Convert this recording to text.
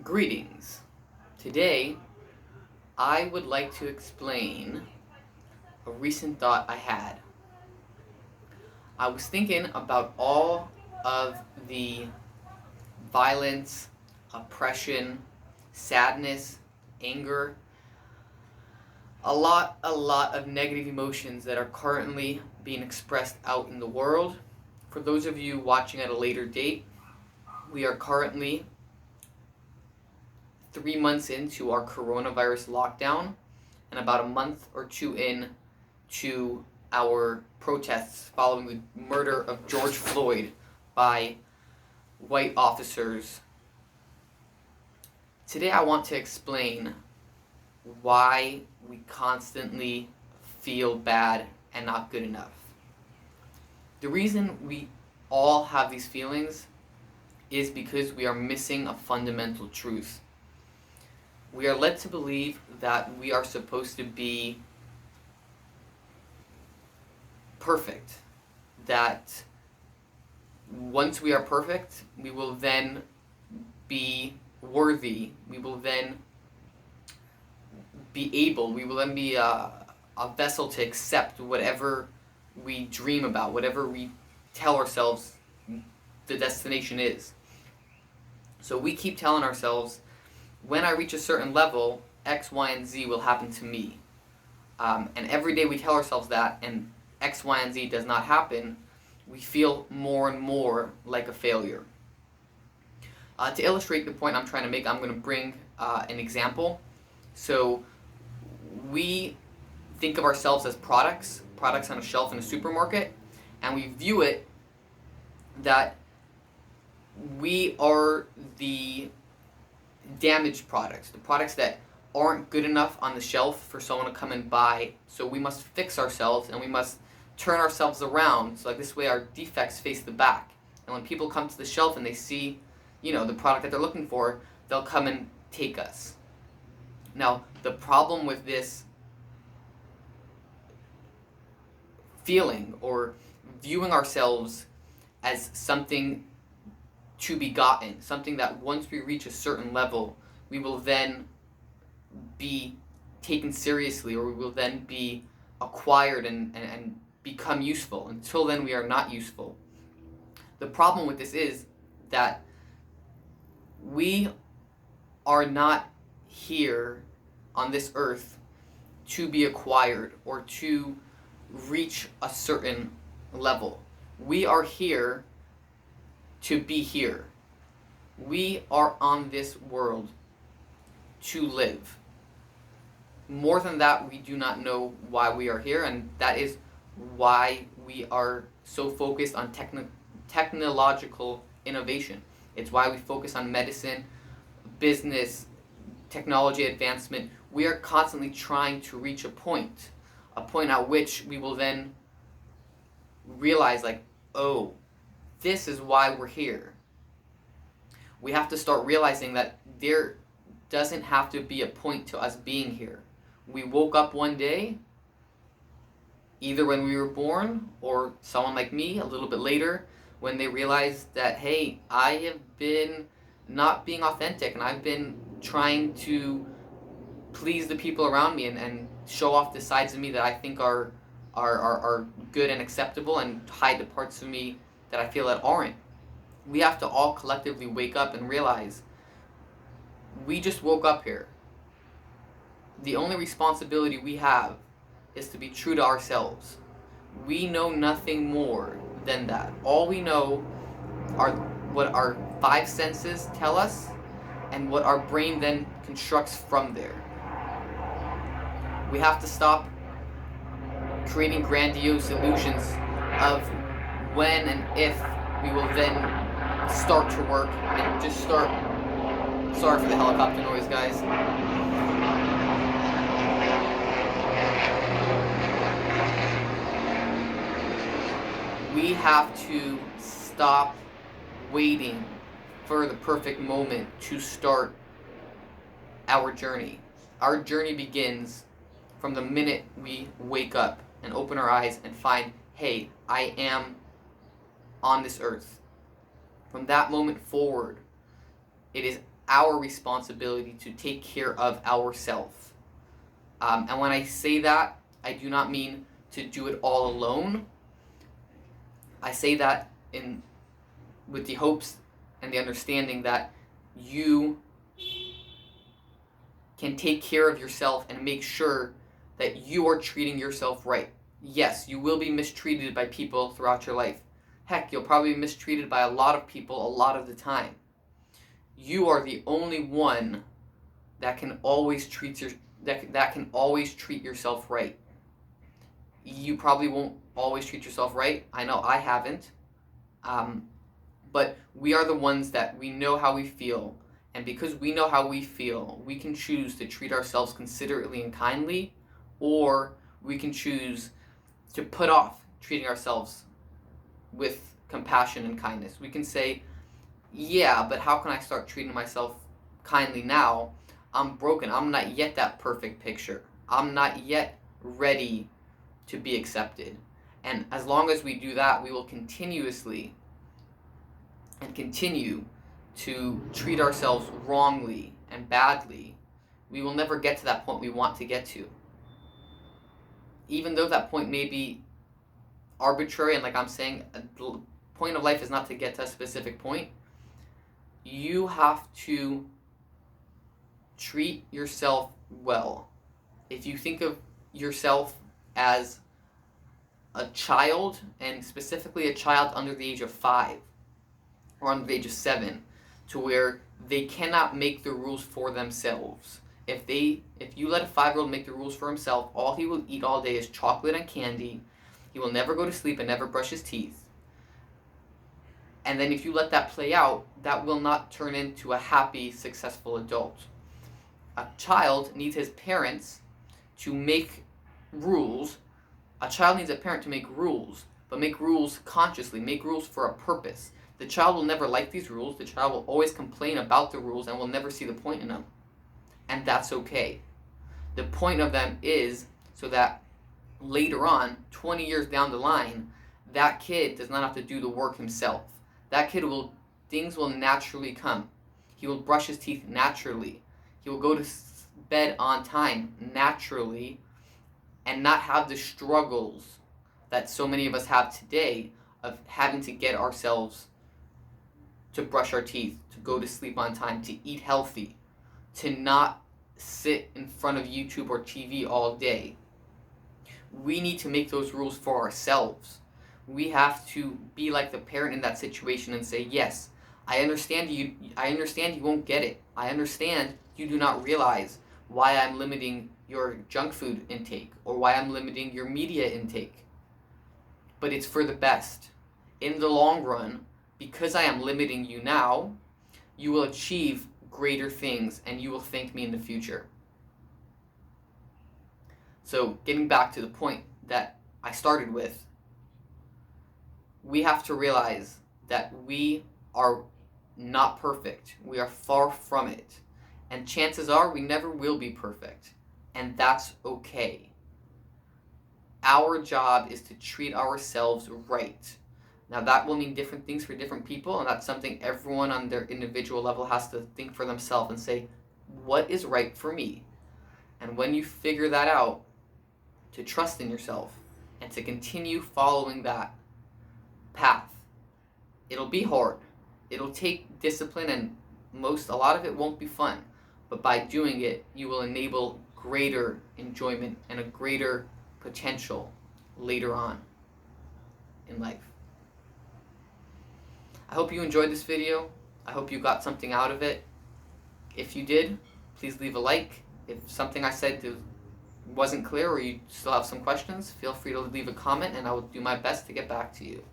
Greetings. Today, I would like to explain a recent thought I had. I was thinking about all of the violence, oppression, sadness, anger, a lot of negative emotions that are currently being expressed out in the world. For those of you watching at a later date, we are currently 3 months into our coronavirus lockdown and about a month or two in to our protests following the murder of George Floyd by white officers. Today I want to explain why we constantly feel bad and not good enough. The reason we all have these feelings is because we are missing a fundamental truth. We are led to believe that we are supposed to be perfect, that once we are perfect, we will then be worthy, we will then be a vessel to accept whatever we dream about, whatever we tell ourselves the destination is. So we keep telling ourselves, when I reach a certain level, X, Y, and Z will happen to me. And every day we tell ourselves that, and X, Y, and Z does not happen, we feel more and more like a failure. To illustrate the point I'm trying to make, I'm going to bring an example. So we think of ourselves as products on a shelf in a supermarket, and we view it that we are the damaged products, the products that aren't good enough on the shelf for someone to come and buy. So we must fix ourselves and we must turn ourselves around so like this way our defects face the back. And when people come to the shelf and they see, the product that they're looking for, they'll come and take us. Now, the problem with this feeling or viewing ourselves as something to be gotten, something that once we reach a certain level, we will then be taken seriously, or we will then be acquired and become useful. Until then, we are not useful. The problem with this is that we are not here on this earth to be acquired or to reach a certain level. We are here to be here. We are on this world to live. More than that, we do not know why we are here, and that is why we are so focused on technological innovation. It's why we focus on medicine, business, technology advancement. We are constantly trying to reach a point at which we will then realize, oh, this is why we're here. We have to start realizing that there doesn't have to be a point to us being here. We woke up one day, either when we were born or someone like me a little bit later, when they realized that, hey, I have been not being authentic and I've been trying to please the people around me and show off the sides of me that I think are good and acceptable, and hide the parts of me that I feel that aren't. We have to all collectively wake up and realize we just woke up here. The only responsibility we have is to be true to ourselves. We know nothing more than that. All we know are what our five senses tell us and what our brain then constructs from there. We have to stop creating grandiose illusions of when and if we will then start to work and just start. Sorry for the helicopter noise, guys. We have to stop waiting for the perfect moment to start our journey. Our journey begins from the minute we wake up and open our eyes and find, hey, I am on this earth. From that moment forward, it is our responsibility to take care of ourselves. And when I say that, I do not mean to do it all alone. I say that with the hopes and the understanding that you can take care of yourself and make sure that you are treating yourself right. Yes, you will be mistreated by people throughout your life. Heck, you'll probably be mistreated by a lot of people a lot of the time. You are the only one that can always treat yourself right. You probably won't always treat yourself right. I know I haven't. But we are the ones that we know how we feel. And because we know how we feel, we can choose to treat ourselves considerately and kindly, or we can choose to put off treating ourselves with compassion and kindness. We can say, yeah, but how can I start treating myself kindly now? I'm broken. I'm not yet that perfect picture. I'm not yet ready to be accepted. And as long as we do that, we will continuously and continue to treat ourselves wrongly and badly. We will never get to that point we want to get to. Even though that point may be arbitrary, and like I'm saying, the point of life is not to get to a specific point. You have to treat yourself well. If you think of yourself as a child, and specifically a child under the age of 5 or under the age of 7, to where they cannot make the rules for themselves. If you let a 5-year-old make the rules for himself, all he will eat all day is chocolate and candy. He will never go to sleep and never brush his teeth. And then if you let that play out, that will not turn into a happy, successful adult. A child needs his parents to make rules. A child needs a parent to make rules, but make rules consciously, make rules for a purpose. The child will never like these rules. The child will always complain about the rules and will never see the point in them. And that's okay. The point of them is so that later on, 20 years down the line, that kid does not have to do the work himself. Things will naturally come. He will brush his teeth naturally. He will go to bed on time naturally and not have the struggles that so many of us have today of having to get ourselves to brush our teeth, to go to sleep on time, to eat healthy, to not sit in front of YouTube or TV all day. We need to make those rules for ourselves. We have to be like the parent in that situation and say, yes, I understand you won't get it. I understand you do not realize why I'm limiting your junk food intake or why I'm limiting your media intake. But it's for the best. In the long run, because I am limiting you now, you will achieve greater things and you will thank me in the future. So getting back to the point that I started with, we have to realize that we are not perfect. We are far from it. And chances are we never will be perfect. And that's okay. Our job is to treat ourselves right. Now that will mean different things for different people, and that's something everyone on their individual level has to think for themselves and say, what is right for me? And when you figure that out, to trust in yourself and to continue following that path. It'll be hard. It'll take discipline, and a lot of it won't be fun. But by doing it, you will enable greater enjoyment and a greater potential later on in life. I hope you enjoyed this video. I hope you got something out of it. If you did, please leave a like. If something I said wasn't clear or you still have some questions, feel free to leave a comment and I will do my best to get back to you.